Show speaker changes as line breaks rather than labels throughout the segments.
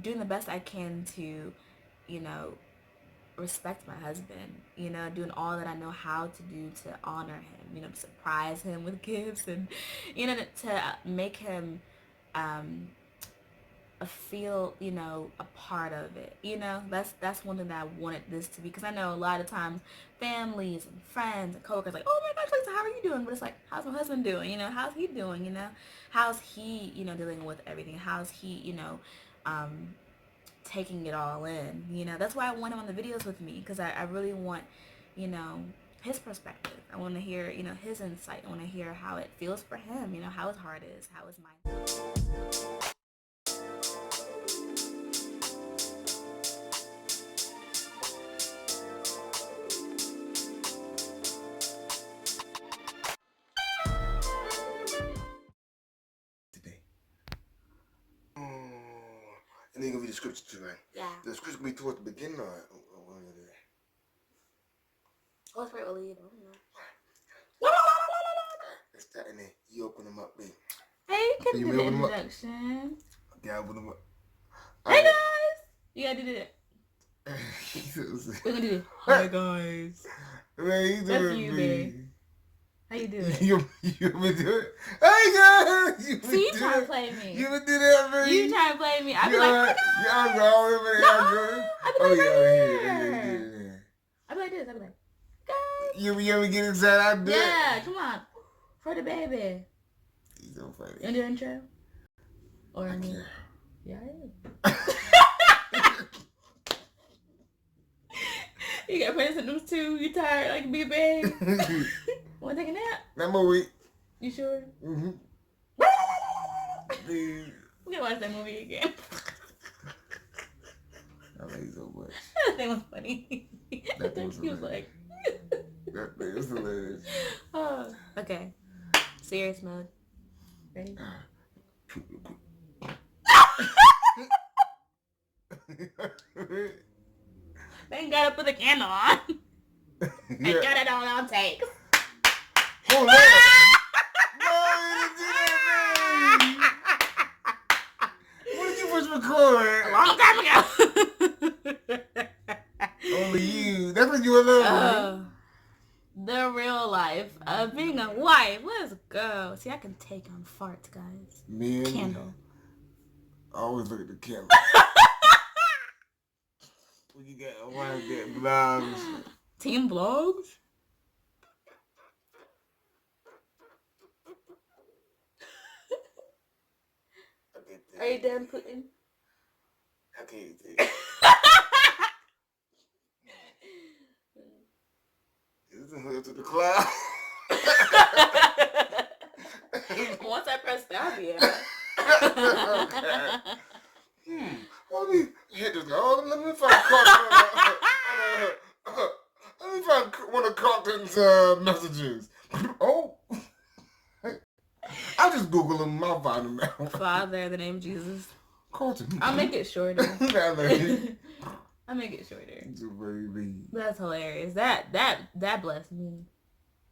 doing the best I can to, you know, respect my husband, you know, doing all that I know how to do to honor him, you know, to surprise him with gifts and, you know, to make him feel, you know, a part of it. You know, that's one thing that I wanted this to be, because I know a lot of times families and friends and coworkers like, oh my gosh, Lisa, how are you doing? But it's like, how's my husband doing? You know, how's he doing? You know, how's he, you know, dealing with everything? How's he, you know, taking it all in? You know, that's why I want him on the videos with me, because I really want, you know, his perspective. I want to hear, you know, his insight. I want to hear how it feels for him, you know, how his heart is, how his mind is.
Today. And then you're gonna read the scripture too, right?
Yeah.
The scripture gonna be towards the beginning or what are you gonna do?
Holy Spirit will lead. I don't know.
Let's start and then you open them up, baby.
Hey, you can do the introduction.
Okay, I open them up.
Hey guys! You gotta do that. We're gonna do it. Hi guys.
Man, you
That's
doing
you,
me.
babe. How you doing?
You want me to do it? Hey guys!
See, you trying to play me.
You would do that, baby?
You trying to play me. I be like,
I be like,
here. I be like this. I be like, guys.
You ever get excited? I do.
Yeah, come on. For the baby.
He's so funny.
You want to do the intro? Or
I
me?
can't.
Yeah, I am. You got put in them too. You tired like be a babe. Want to take a nap?
That movie.
You sure?
Mm-hmm.
We gotta watch that movie again.
I like it so much.
That thing was funny.
That thing was
He was like...
That thing was hilarious.
Oh, okay. Serious mode. Ready? They ain't gotta put the candle on. They got it on take.
Oh, no! No, you didn't do that, man! When did you first record?
A long time ago.
Only you. That's what you were loving.
The real life of being a wife. Let's go. See, I can take on farts, guys.
Man.
Candle.
I always look at the camera. When you got a wife that vlogs.
Team vlogs? Are you done putting?
I can't take it. It's a hood to the cloud.
Once I press stop, yeah.
Let me hit this. Oh, let me find Carlton. Let me find one of Carlton's messages. Oh. I'll just Google them. I'll find them now.
Father, in the name of Jesus.
Carlton.
I'll make it shorter. I'll make it shorter. That's hilarious. That blessed me.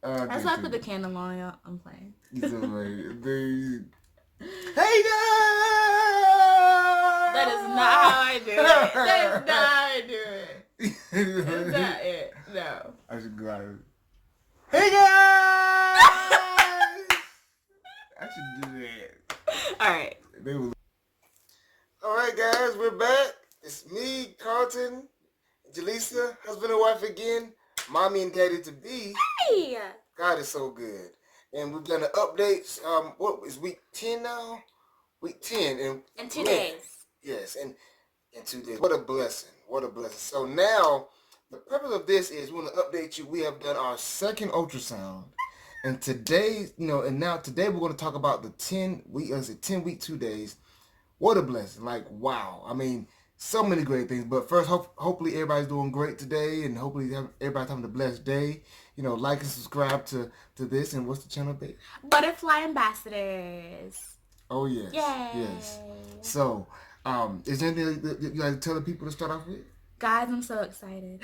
That's why I put the candle on, y'all. I'm playing.
Hey guys!
That is not how I do it. That is not how I do it. That's not it. No.
I should go out. Hey guys! I should do that.
Alright.
Alright guys, we're back. It's me, Carlton, Jelissa, husband and wife again, mommy and daddy to be.
Hey!
God is so good. And we've done an update. What is week 10 now? Week 10.
In 2 days.
Yes, and in 2 days. What a blessing. What a blessing. So now, the purpose of this is we want to update you. We have done our second ultrasound. And today, today we're going to talk about the 10 week 2 days. What a blessing. Like, wow. I mean, so many great things. But first, hopefully everybody's doing great today. And hopefully everybody's having a blessed day. Like and subscribe to this. And what's the channel, babe?
Butterfly Ambassadors.
Oh, yes.
Yay.
Yes. So, is there anything that you like to tell the people to start off with?
Guys, I'm so excited.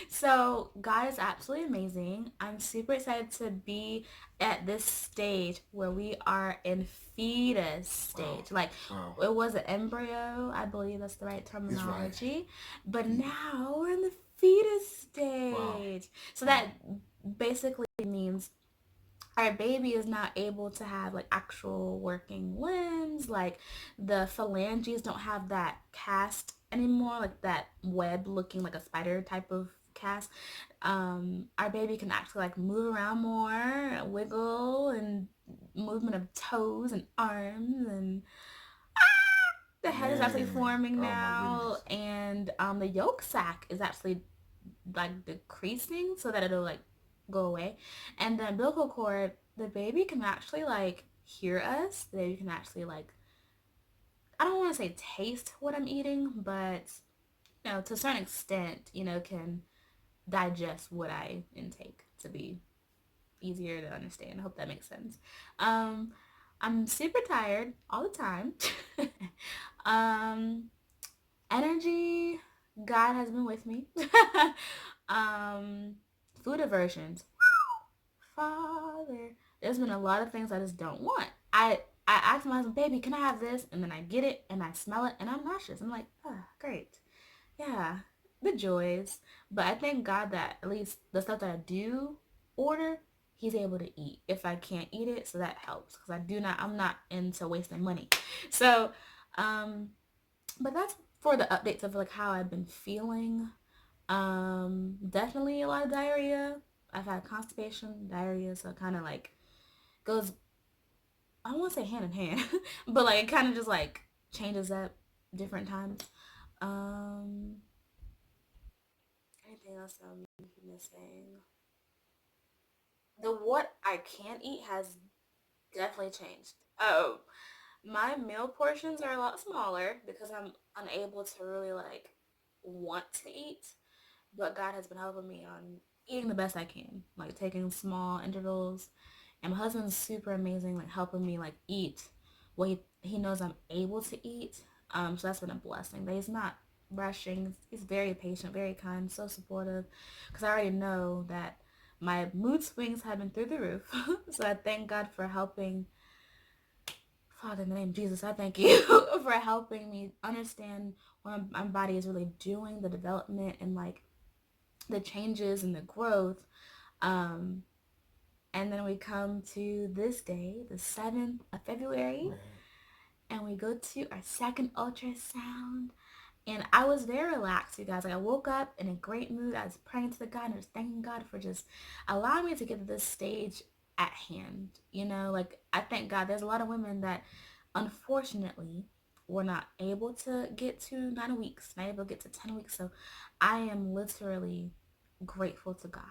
So, God is absolutely amazing. I'm super excited to be at this stage where we are in fetus stage.
Wow.
Like,
Wow.
it was an embryo, I believe that's the right
It's right.
terminology. But
Yeah.
now we're in the fetus
Wow.
stage. So
Wow.
that basically means our baby is not able to have like actual working limbs. Like the phalanges don't have that cast anymore, like that web looking like a spider type of cast. Our baby can actually like move around more, wiggle, and movement of toes and arms, and the head is actually
Man.
forming
Oh my
now,
goodness.
and the yolk sac is actually like decreasing so that it'll like go away. And the umbilical cord, the baby can actually like hear us. The baby can actually like, I don't want to say taste what I'm eating, but to a certain extent, can digest what I intake to be easier to understand. I hope that makes sense. Um, I'm super tired all the time. um, Energy, God has been with me. um, Food aversions. Father, there's been a lot of things I just don't want. I asked my husband, baby, can I have this? And then I get it and I smell it and I'm nauseous. I'm like, oh, great. Yeah, the joys. But I thank God that at least the stuff that I do order, he's able to eat if I can't eat it. So that helps because I'm not into wasting money. So, but that's for the updates of like how I've been feeling. Definitely a lot of diarrhea. I've had constipation, diarrhea, so it kind of like goes, I don't want to say hand in hand, but like it kind of just like changes up different times. Um, Anything else I'm missing? The what I can eat has definitely changed. Oh, my meal portions are a lot smaller because I'm unable to really like want to eat. But God has been helping me on eating the best I can, like taking small intervals. And my husband's super amazing, like helping me like eat what he knows I'm able to eat. So that's been a blessing. That he's not rushing. He's very patient, very kind, so supportive. Because I already know that my mood swings have been through the roof. So I thank God for helping. Father, in the name of Jesus, I thank you for helping me understand what my body is really doing, the development and like the changes and the growth. Um, and then we come to this day, the 7th of February,
Man.
and we go to our second ultrasound. And I was very relaxed, you guys. Like I woke up in a great mood. I was praying to the God and I was thanking God for just allowing me to get to this stage at hand. Like I thank God there's a lot of women that unfortunately were not able to get to 9 weeks, not able to get to 10 weeks. So I am literally grateful to God.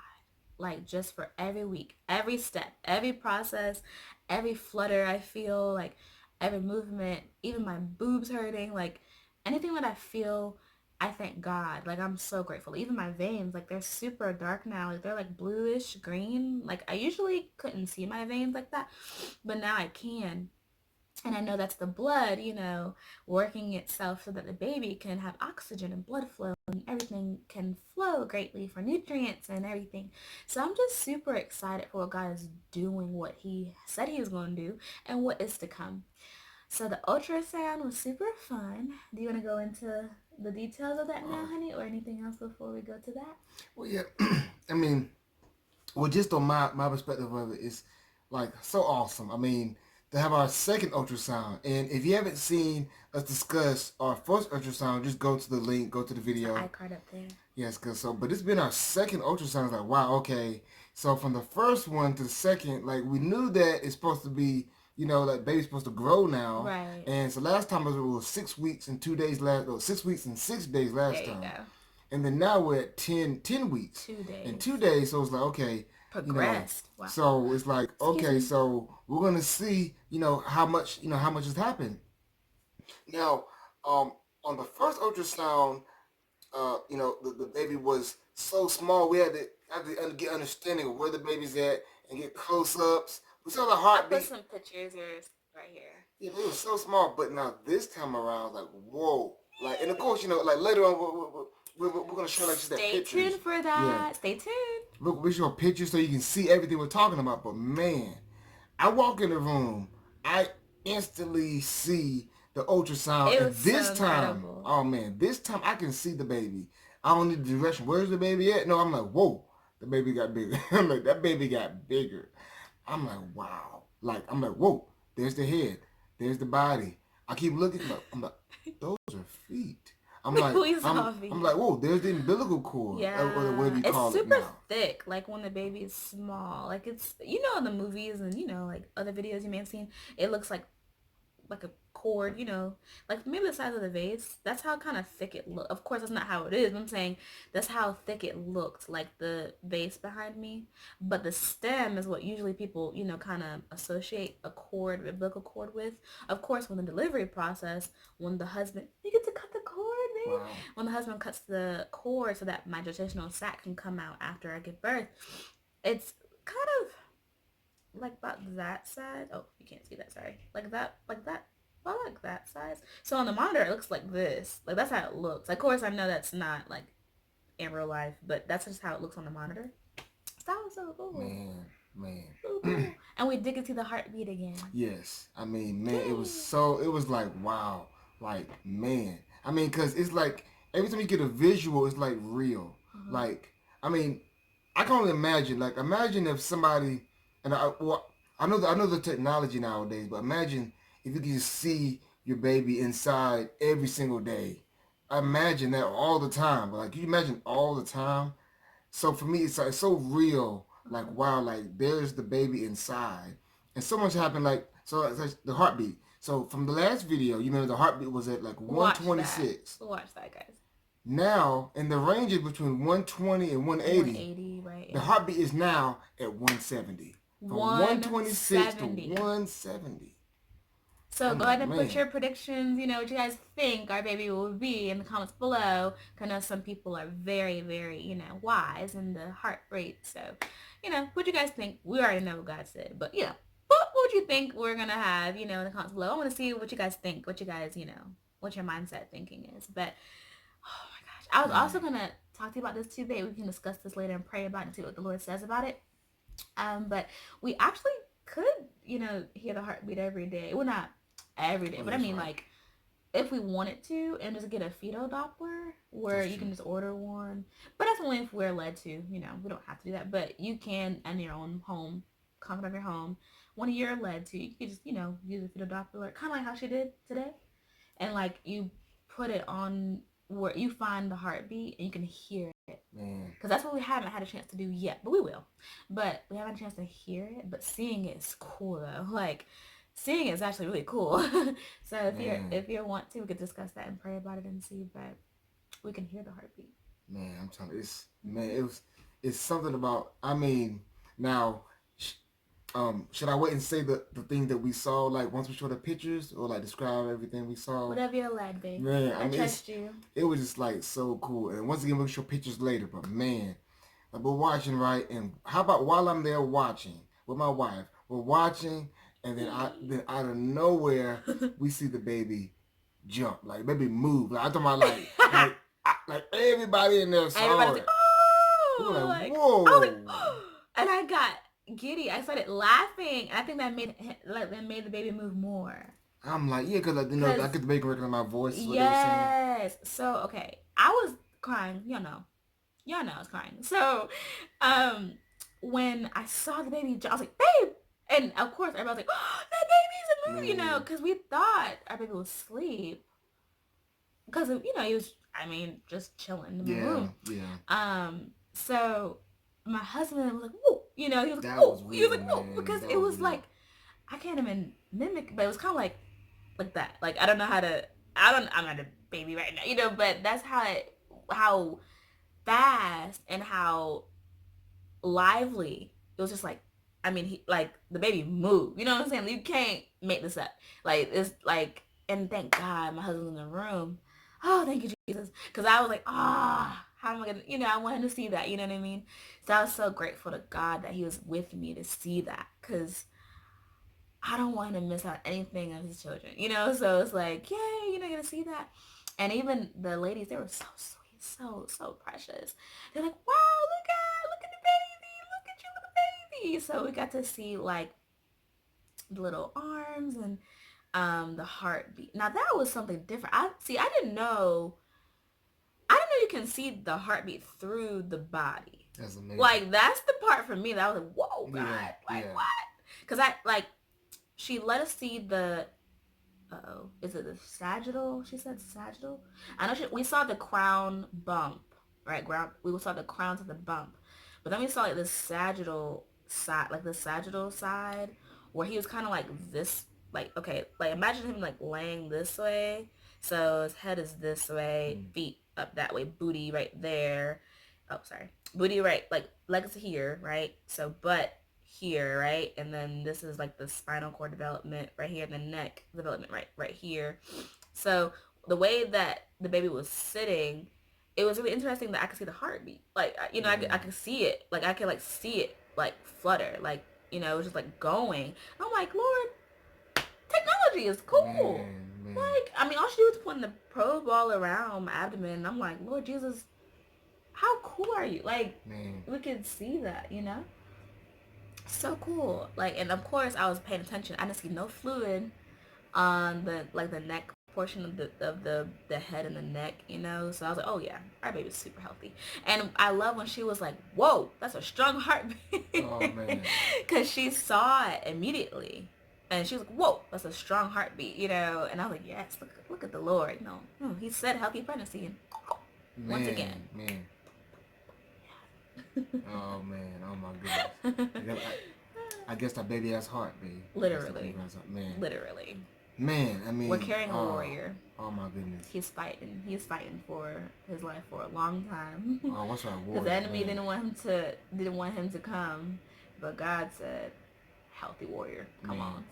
Like just for every week, every step, every process, every flutter I feel, like every movement, even my boobs hurting, like anything that I feel, I thank God. Like I'm so grateful. Even my veins, like they're super dark now. Like they're like bluish green. Like I usually couldn't see my veins like that, but now I can. And I know that's the blood, working itself so that the baby can have oxygen and blood flow and everything can flow greatly for nutrients and everything. So I'm just super excited for what God is doing, what he said he was going to do, and what is to come. So the ultrasound was super fun. Do you want to go into the details of that now, honey, or anything else before we go to that?
Well, yeah. I mean, well, just on my perspective of it is like so awesome. I mean, to have our second ultrasound, and if you haven't seen us discuss our first ultrasound, just go to the link, go to the
It's an
video.
iCard up there.
Yes, cause but it's been our second ultrasound. It's like, wow, okay. So from the first one to the second, like we knew that it's supposed to be, like baby's supposed to grow now.
Right.
And so last time it was 6 weeks and 2 days last, or 6 weeks and 6 days
There
last
you
time.
go.
And then now we're at 10 weeks.
2 days.
In 2 days, so it's like, okay,
Progressed. Wow.
so it's like,
Excuse
okay,
me.
so we're gonna see, how much has happened. Now, on the first ultrasound, the baby was so small. We had to get understanding of where the baby's at and get close-ups. We saw the
I put
heartbeat.
some pictures right here.
Yeah, they were so small. But now this time around, like, whoa. Like, and of course, like later on, we're gonna show like just that
Stay
pictures.
tuned for that.
Yeah,
Stay tuned.
we show pictures so you can see everything we're talking about. But man, I walk in the room, I instantly see the ultrasound,
It
and
was so
this time,
incredible.
oh man, this time I can see the baby. I don't need the direction. Where's the baby at? No, I'm like, whoa, the baby got bigger. I'm like, that baby got bigger. I'm like, wow. Like, I'm like, whoa, there's the head, there's the body. I keep looking, I'm like, those are feet.
We saw
I'm
feet.
like, whoa, there's the umbilical cord, or whatever
Yeah,
you
it's
call it
super
now.
thick. Like when the baby is small, like it's in the movies and like other videos you may have seen. It looks like a cord, like maybe the size of the vase. That's how kind of thick it looked. Of course, that's not how it is. I'm saying that's how thick it looked, like the vase behind me. But the stem is what usually people, kind of associate a cord, a umbilical cord with. Of course, when the delivery process, when the husband, you get to cut the cord, babe.
Wow.
When the husband cuts the cord so that my gestational sac can come out after I give birth, it's kind of like about that size. Oh, you can't see that. Sorry. Like that. About like that size. So on the monitor, it looks like this. Like that's how it looks. Of course, I know that's not like in real life, but that's just how it looks on the monitor. That was so cool.
Man.
So cool. And we did get to the heartbeat again.
Yes, I mean, man,
Yay.
it was like, wow, like, man. I mean, because it's like, every time you get a visual, it's like real.
Mm-hmm.
Like, I mean, I can only imagine, like, imagine if somebody, and I know the technology nowadays, but imagine if you could just see your baby inside every single day. I imagine that all the time. But, like, can you imagine all the time? So for me, it's so real. Like, wow, like there's the baby inside, and so much happened. Like, so it's like the heartbeat. So from the last video, you remember the heartbeat was at like
Watch
126.
that. Watch that, guys.
Now, in the range is between 120 and 180.
180, right?
The heartbeat is now at 170. From 126 to 170.
So
I'm
go ahead
like,
and put
man.
your predictions, what you guys think our baby will be in the comments below. I know some people are very, very, wise in the heart rate. So, what you guys think? We already know what God said. But, what would you think we're going to have, in the comments below? I want to see what you guys think, what you guys, what your mindset thinking is. But, oh my gosh. I was also going to talk to you about this too, babe. We can discuss this later and pray about it and see what the Lord says about it. But we actually could, hear the heartbeat every day. Well, not every day, but I mean, right. Like, if we wanted to, and just get a fetal Doppler, where you can just order one. But that's only if we're led to, we don't have to do that. But you can, in your own home, comfort of your home, when you're led to, you can just, use a fetal Doppler, kind of like how she did today. And, like, you put it on where you find the heartbeat, and you can hear it. Because that's what we haven't had a chance to do yet, but we will. But we haven't had a chance to hear it, but seeing it is cool, though. Like, seeing it is actually really cool. So if you want to, we could discuss that and pray about it and see, but we can hear the heartbeat.
Man, I'm telling you, it's something about, I mean, now, should I wait and say the things that we saw, like once we show the pictures, or like describe everything we saw?
Whatever you're led, babe.
Man,
I trust you.
It was just like so cool. And once again, we'll show pictures later, but man, like, we're watching, right? And how about while I'm there watching with my wife, we're watching, and then out of nowhere, we see the baby jump, like baby move. Like, I'm talking about like everybody in there saw
Everybody's
it.
like, oh!
We were like,
whoa!
whoa!
I was like, oh! And I got giddy. I started laughing, and I think that made the baby move more.
I'm like, yeah, because I get the baby recognize my voice.
Yes. So okay, I was crying. Y'all know I was crying. So, when I saw the baby, I was like, babe. And of course, everybody was like, oh, that baby's a movie, because we thought our baby was asleep. Because, he was, just chilling in the room.
Yeah.
So my husband was like, whoa, he was like, whoa. He was like, whoa, because it was like, I can't even mimic, but it was kind of like that. Like, I don't know how to, I'm not a baby right now, but that's how fast and how lively it was. Just like, the baby moved, you know what I'm saying? You can't make this up. Like, it's like, and thank God my husband's in the room. Oh, thank you, Jesus. Because I was like, how am I gonna, I wanted to see that, you know what I mean? So I was so grateful to God that he was with me to see that, because I don't want him to miss out anything of his children, so it's like, yay, you're gonna see that. And even the ladies, they were so sweet. so precious. They're like, wow, look at the baby, look at you, little baby. So we got to see like the little arms and the heartbeat. Now that was something different. I didn't know you can see the heartbeat through the body.
That's amazing.
Like that's the part for me that I was like, whoa, God,
yeah.
what? Because she let us see the, is it the sagittal? She said sagittal. I know we saw the crown bump, right? We saw the crowns of the bump, but then we saw like the sagittal side, where he was kind of like this, like, okay, like imagine him like laying this way, so his head is this way, feet up that way, booty right there. Oh, sorry, booty right, like legs here, right? So butt here, right? And then this is like the spinal cord development right here, and the neck development right here. So the way that the baby was sitting, it was really interesting that I could see the heartbeat. Like, I could see it. Like, I could like see it like flutter. Like, it was just like going. And I'm like, Lord, technology is cool. Man. Like, I mean, all she did was putting the probe all around my abdomen. And I'm like, Lord Jesus, how cool are you? Like, we could see that, So cool. Like, and of course I was paying attention. I didn't see no fluid on the neck portion of the head and the neck, So I was like, oh yeah, our baby's super healthy. And I love when she was like, whoa, that's a strong heartbeat. Oh man. Cause she saw it immediately. And she was like, whoa, that's a strong heartbeat, And I was like, yes, look at the Lord. He said healthy pregnancy. And once again.
Man. Oh man, oh my goodness. I guess that baby has heart, baby.
Literally.
Man.
Literally.
Man, I mean,
we're carrying a warrior.
Oh my goodness.
He's fighting for his life for a long time.
Oh, what's our warrior?
Because the enemy didn't want him to come, but God said, "Healthy warrior, come on."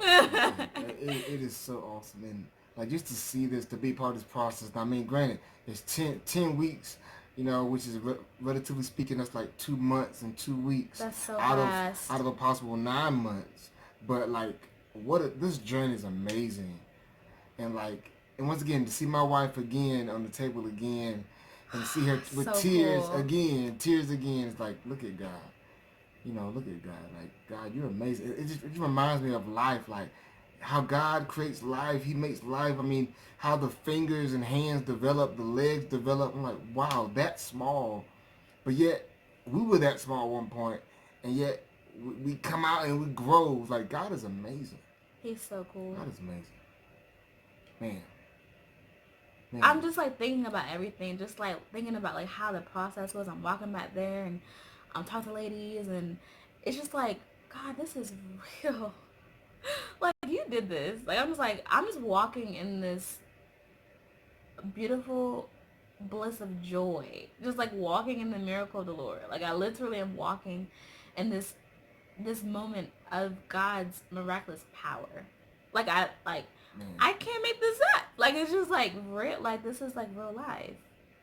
It is so awesome, and like just to see this, to be part of this process. I mean, granted, it's 10 weeks. Which is relatively speaking, that's like 2 months and 2 weeks.
That's so
fast. Out of a possible 9 months. But like, this journey is amazing, and once again to see my wife again on the table again, and to see her with
so
tears
cool.
again. It's like, look at God. Look at God. Like, God, you're amazing. It just reminds me of life, like how God creates life. He makes life. I mean, how the fingers and hands develop, the legs develop. I'm like, wow, that's small. But yet, we were that small at one point, and yet we come out and we grow. Like, God is amazing.
He's so cool.
God is amazing. Man.
I'm just like thinking about everything, just like thinking about like how the process was. I'm walking back there and I'm talking to ladies, and it's just like, God, this is real. Like, you did this. Like, I'm just walking in this beautiful bliss of joy. Just like walking in the miracle of the Lord. Like, I literally am walking in this moment of God's miraculous power. Like, I can't make this up. Like, it's just like real. Like, this is like real life.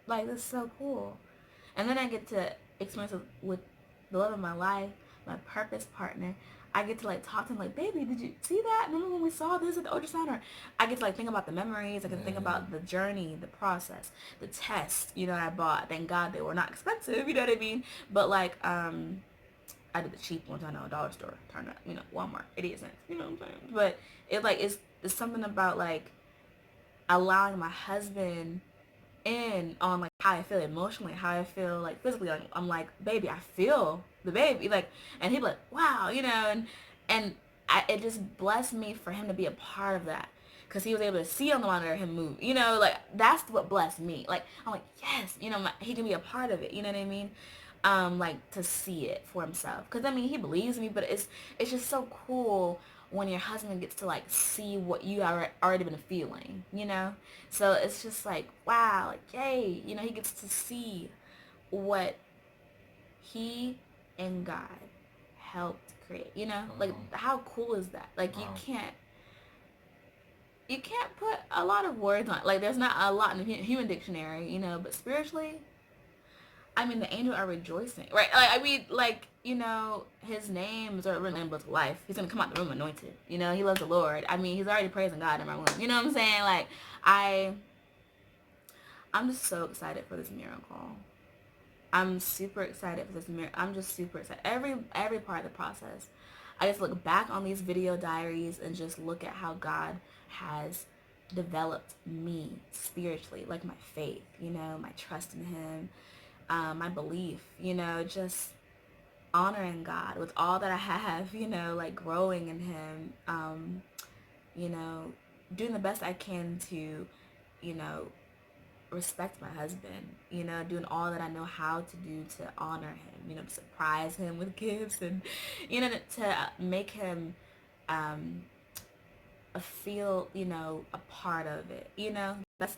Like, this is so cool. And then I get to experience it with the love of my life, my purpose partner. I get to like talk to him like, baby, did you see that? Remember when we saw this at the ultrasound? Or I get to like think about the memories. I can think about the journey, the process, the tests, I bought. Thank God they were not expensive, you know what I mean? But like, I did the cheap ones. I know, a dollar store, turned up, Walmart, 88 cents, you know what I'm saying? But it's something about like allowing my husband in on like how I feel emotionally, how I feel like physically. Like, I'm like, baby, I feel the baby, like, and he'd be like, wow, and it just blessed me for him to be a part of that, because he was able to see on the monitor him move, like that's what blessed me. Like, I'm like, yes, he can be a part of it, you know what I mean? Like to see it for himself, because I mean, he believes me, but it's just so cool when your husband gets to like see what you already been feeling, so it's just like, wow, like, yay, he gets to see what he and God helped create, like, how cool is that? Like, you can't put a lot of words on it. Like, there's not a lot in the human dictionary, but spiritually, I mean, the angels are rejoicing, right? Like, I mean, like, his names are written in the book of life. He's going to come out the room anointed. He loves the Lord. I mean, he's already praising God in my womb. You know what I'm saying? Like, I'm just so excited for this miracle. I'm super excited for this miracle. I'm just super excited. Every part of the process. I just look back on these video diaries and just look at how God has developed me spiritually, like my faith, my trust in him, my belief, just honoring God with all that I have, like growing in him, you know, doing the best I can to, you know, respect my husband, doing all that I know how to do to honor him, surprise him with gifts and, to make him feel, a part of it,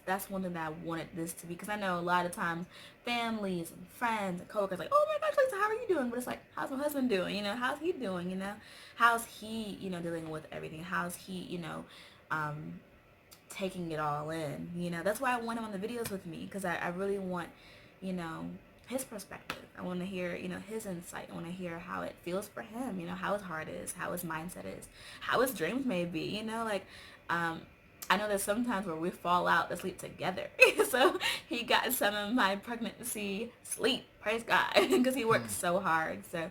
That's one thing that I wanted this to be, because I know a lot of times families and friends and coworkers like, oh my gosh, Lisa, how are you doing? But it's like, how's my husband doing? How's he doing? How's he, dealing with everything? How's he, um, taking it all in? That's why I want him on the videos with me, because I really want, his perspective. I want to hear, his insight. I want to hear how it feels for him, how his heart is, how his mindset is, how his dreams may be, I know there's sometimes where we fall out to sleep together. So he got some of my pregnancy sleep, praise God, because he worked so hard. So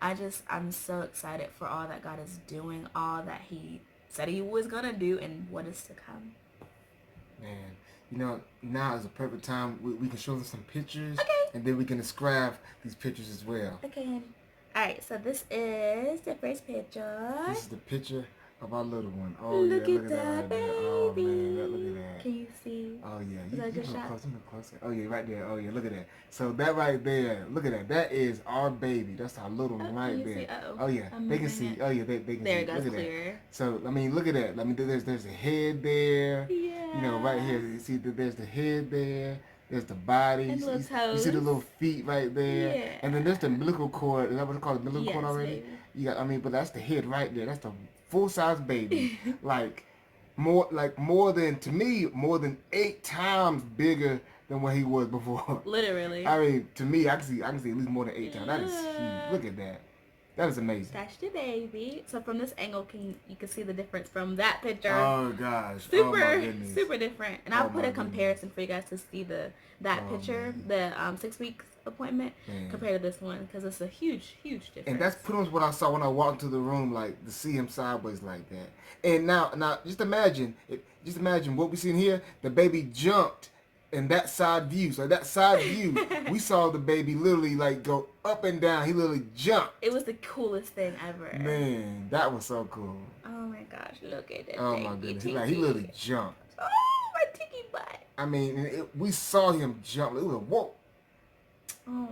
I'm so excited for all that God is doing, all that he said he was going to do, and what is to come.
Man, now is a perfect time. We can show them some pictures.
Okay.
And then we can describe these pictures as well.
Okay. Alright, so this is the first picture.
This is the picture of our little one. Oh,
look
yeah,
at that, baby.
Oh, man, look at that.
Can you see?
Oh, yeah.
You look
closer. Oh, yeah, right there. Oh, yeah, look at that. So that right there, look at that. That is our baby. That's our little one right there. Oh, yeah. They can see. Oh, yeah, they can see.
There it goes,
look
clear.
At that. So, look at that. There's a head there.
Yeah.
Right here. You see that there's the head there. There's the body.
And
you see the little feet right there.
Yeah.
And then there's the umbilical cord. Is that what it's called? The umbilical cord already?
Baby.
You got, but that's the head right there. That's the full-size baby. more than 8 times bigger than what he was before.
Literally.
To me, I can see at least more than 8 times. That is huge. Look at that. That is amazing.
That's the baby. So from this angle, you can see the difference from that picture.
Oh gosh.
Super different. And I'll put a comparison for you guys to see that picture,
man.
the 6 weeks appointment, compared to this one, because it's a huge difference.
And that's pretty much what I saw when I walked into the room, to see him sideways like that. And now just imagine what we seen here. The baby jumped in that side view. So that side view, we saw the baby literally go up and down. He literally jumped.
It was the coolest thing ever.
Man, that was so cool.
Oh my gosh, look at that.
Oh my goodness, he literally jumped.
Oh, my tiki butt.
We saw him jump. It was a whoa.
Oh.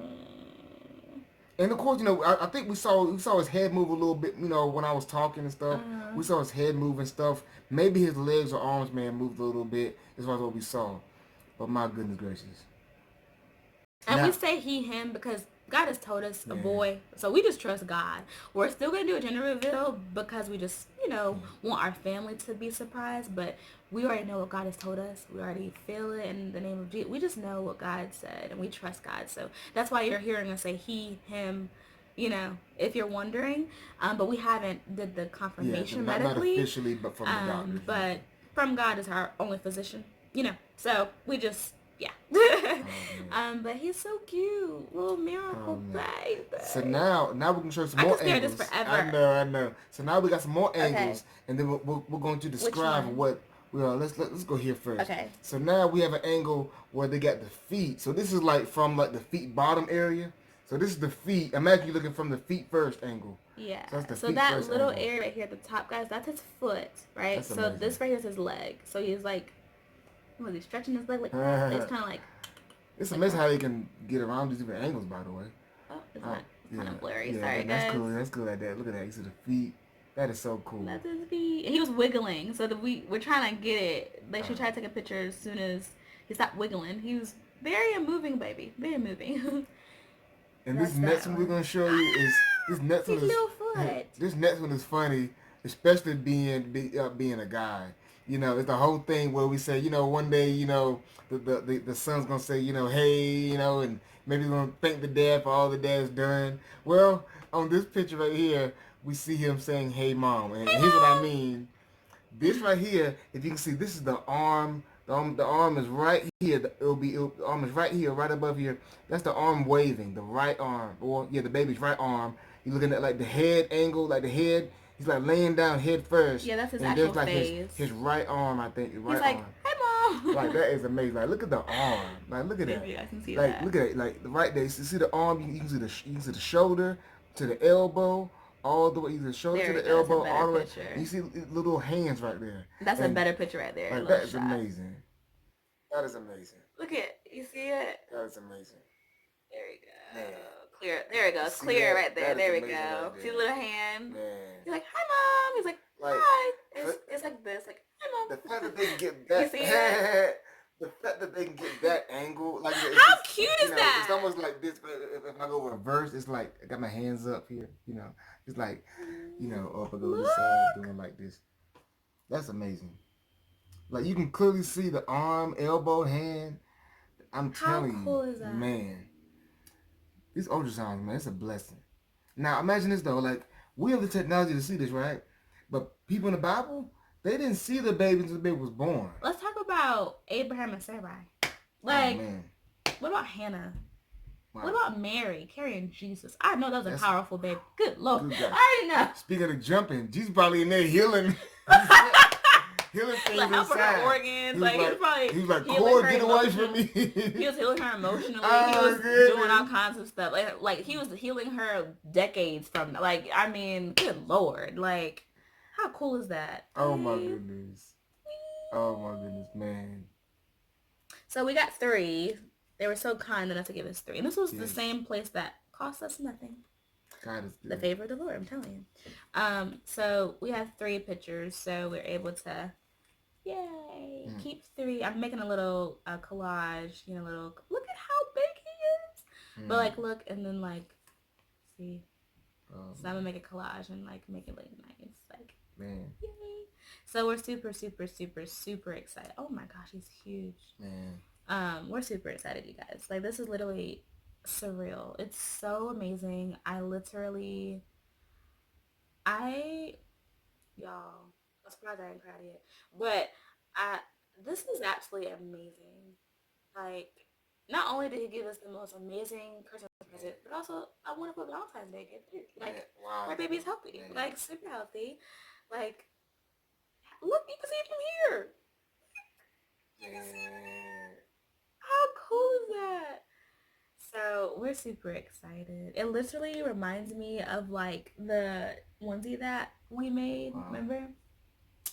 And of course, I think we saw his head move a little bit, when I was talking and stuff. We saw his head move and stuff. Maybe his legs or arms may have moved a little bit as far as what we saw. But my goodness gracious.
And we say he, him because God has told us a boy. So we just trust God. We're still going to do a gender reveal because we just, want our family to be surprised. But we already know what God has told us. We already feel it in the name of Jesus. We just know what God said and we trust God. So that's why you're hearing us say he, him, if you're wondering. But we haven't did the confirmation medically.
Not officially, but from the doctor.
But from God is our only physician. So we just, but he's so cute. Little miracle baby.
So now we're going to show some more angles. I
can stare this forever.
I know. So now we got some more angles, and then we're going to describe what, let's go here first. Okay. So now we have an angle where they got the feet. So this is from the feet bottom area. So this is the feet. Imagine you're looking from the feet first angle.
Yeah. So that little area right here at the top, guys, that's his foot, right?
That's
so
amazing.
This right here is his leg. So he's was he stretching his leg like that? It's kind of
It's amazing how they can get around these different angles, by the way.
Oh, it's kind of blurry.
Yeah,
sorry,
that's
guys.
cool. That's cool like that. Look at that. You see the feet. That is so cool.
That's his feet. And he was wiggling, so we're trying to get it. They should try to take a picture as soon as he stopped wiggling. He was very moving, baby. Very moving.
And this next one we're gonna show you is this next one.
His little foot.
This next one is funny, especially being a guy. It's the whole thing where we say, one day, the son's gonna say, hey, and maybe he's gonna thank the dad for all the dad's done. Well, on this picture right here, we see him saying, hey, mom. And here's what I mean. This right here, if you can see, this is the arm The arm is right here. The arm is right here, right above here. That's the arm waving, the right arm. Or yeah, the baby's right arm. You're looking at like the head angle, like the head. He's like laying down head first.
Yeah, that's his
and
actual
there's like
face.
his right arm, I think. His right
He's like,
arm.
"Hi, Mom."
Like that is amazing. Like look at the arm. Like look at
See
that.
if you guys can see
Like
that.
look at it. Like right there. You see the arm. You can see the shoulder to the elbow. All the way, the shoulder
There
to
we
the
go. That's a
elbow,
better
all the way.
picture.
You see little hands right there.
That's a better picture right there.
Like
Little
that is
shot.
amazing. That is amazing.
Look at, you see it?
That is amazing.
There we go.
Man.
Clear. There we go.
See
Clear
that?
right there.
That is
There we
amazing
go.
right there.
See the little hand?
Man.
He's like, "Hi, Mom." He's like, "Hi." It's like this. Like, "Hi, Mom."
The fact that they can get that.
You see it?
The fact that they can get that angle, like
How cute is that?
It's almost like this, but if I go reverse, it's like I got my hands up here, It's like, or if I go this side, doing like this. That's amazing. Like you can clearly see the arm, elbow, hand. I'm telling you,
How cool is that?
man. These ultrasounds, man, it's a blessing. Now imagine this though, like we have the technology to see this, right? But people in the Bible, they didn't see the baby until the baby was born.
Let's talk about Abraham and Sarai. Like, what about Hannah? Wow. What about Mary carrying Jesus? I know that was a powerful baby. Good Lord. Good I already know.
Speaking of jumping, Jesus probably in there healing. Healing things
like helping
inside.
her organs. He was
like, Cord, get away from me.
He was healing her emotionally. He was doing all kinds of stuff. Like he was healing her decades from. Like, I mean, good Lord. Like, how cool is that?
Oh my goodness. Oh my goodness, man.
So we got 3. They were so kind enough to give us 3. And this was the same place that cost us nothing.
God is good.
The favor of the Lord, I'm telling you. So we have 3 pictures, so we're able to, keep 3. I'm making a little collage, look at how big he is. But like, look, and then like, see. So I'm gonna make a collage and like make it look nice, like,
man.
Yay. So we're super, super, super, super excited. Oh my gosh, he's huge.
Man.
We're super excited, you guys. Like, this is literally surreal. It's so amazing. Y'all, I'm surprised I ain't cried yet. But this is absolutely amazing. Like, not only did he give us the most amazing Christmas present, but also a wonderful Valentine's Day gift too. Like,
wow.
My baby's healthy. Man. Like, super healthy. Like, look, you can see it from here. You can see it. How cool is that? So we're super excited. It literally reminds me of like the onesie that we made. Wow. Remember?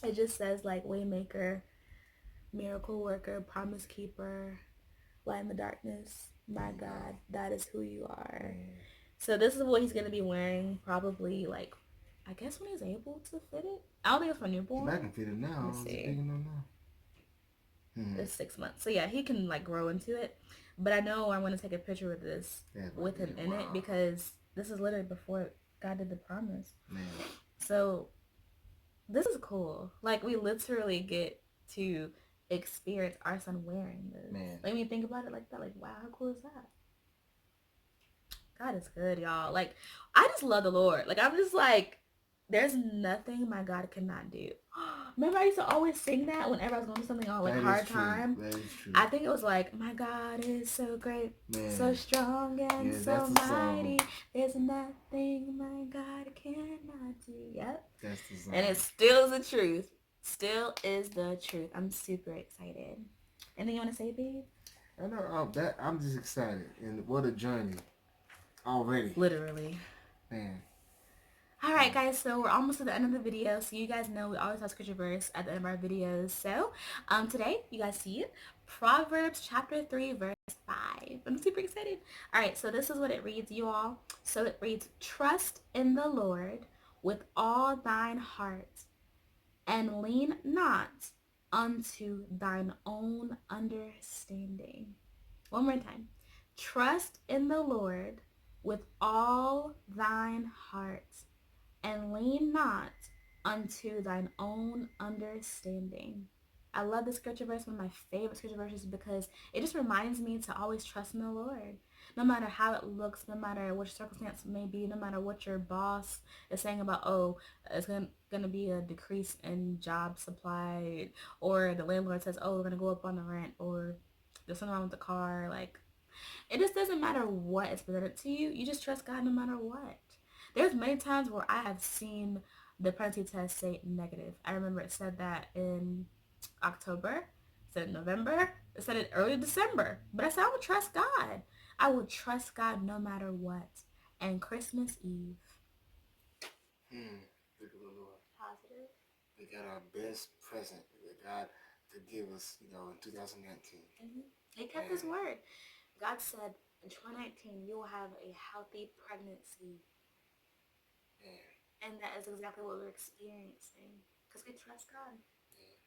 It just says like Waymaker, Miracle Worker, Promise Keeper, Light in the Darkness. My God, that is who you are. So this is what he's gonna be wearing probably like, I guess when he's able to fit it. I don't think it's for newborn.
I can fit it now.
Let's see.
It's big enough now.
It's 6 months. So yeah, he can like grow into it. But I know I'm going to take a picture with this, with him in it, because this is literally before God did the promise. Man. So this is cool. Like, we literally get to experience our son wearing this. Man. Like, when you think about it like that, like, wow, how cool is that? God is good, y'all. Like, I just love the Lord. Like, I'm just like, there's nothing my God cannot do. Remember I used to always sing that whenever I was going through something on like hard time.
That is true.
I think it was like, my God is so great, so strong and so mighty. There's nothing my God cannot do. Yep. That's the song. And it still is the truth. Still is the truth. I'm super excited. Anything you want to say, babe?
I know I'm just excited, and what a journey already.
Literally.
Man.
All right, guys, so we're almost to the end of the video. So you guys know we always have scripture verse at the end of our videos. So today, you guys see it, Proverbs chapter 3, verse 5. I'm super excited. All right, so this is what it reads, you all. So it reads, trust in the Lord with all thine heart, and lean not unto thine own understanding. One more time. Trust in the Lord with all thine heart, and lean not unto thine own understanding. I love this scripture verse, one of my favorite scripture verses, because it just reminds me to always trust in the Lord. No matter how it looks, no matter what circumstance may be, no matter what your boss is saying about, oh, it's gonna be a decrease in job supply, or the landlord says, oh, we're gonna go up on the rent, or there's something wrong with the car. Like, it just doesn't matter what is presented to you. You just trust God no matter what. There's many times where I have seen the pregnancy test say negative. I remember it said that in October, it said in November, it said it early December. But I said I would trust God. I would trust God no matter what. And Christmas Eve.
Look at the Lord.
Positive.
We got our best present that God to give us, in 2019.
He kept his word. God said in 2019 you will have a healthy pregnancy.
Man.
And that is exactly what we're experiencing. Because we trust God.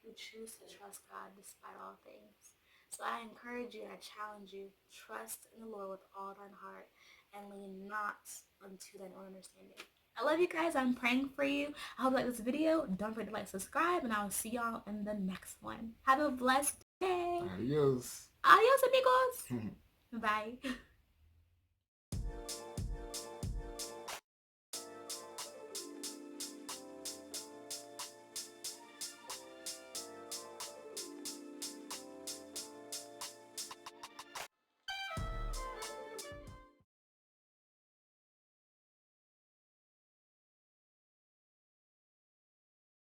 We choose to trust God despite all things. So I encourage you and I challenge you, trust in the Lord with all thine heart and lean not unto thine own understanding. I love you guys. I'm praying for you. I hope you like this video. Don't forget to like, subscribe, and I will see y'all in the next one. Have a blessed day.
Adios.
Adios, amigos. Bye.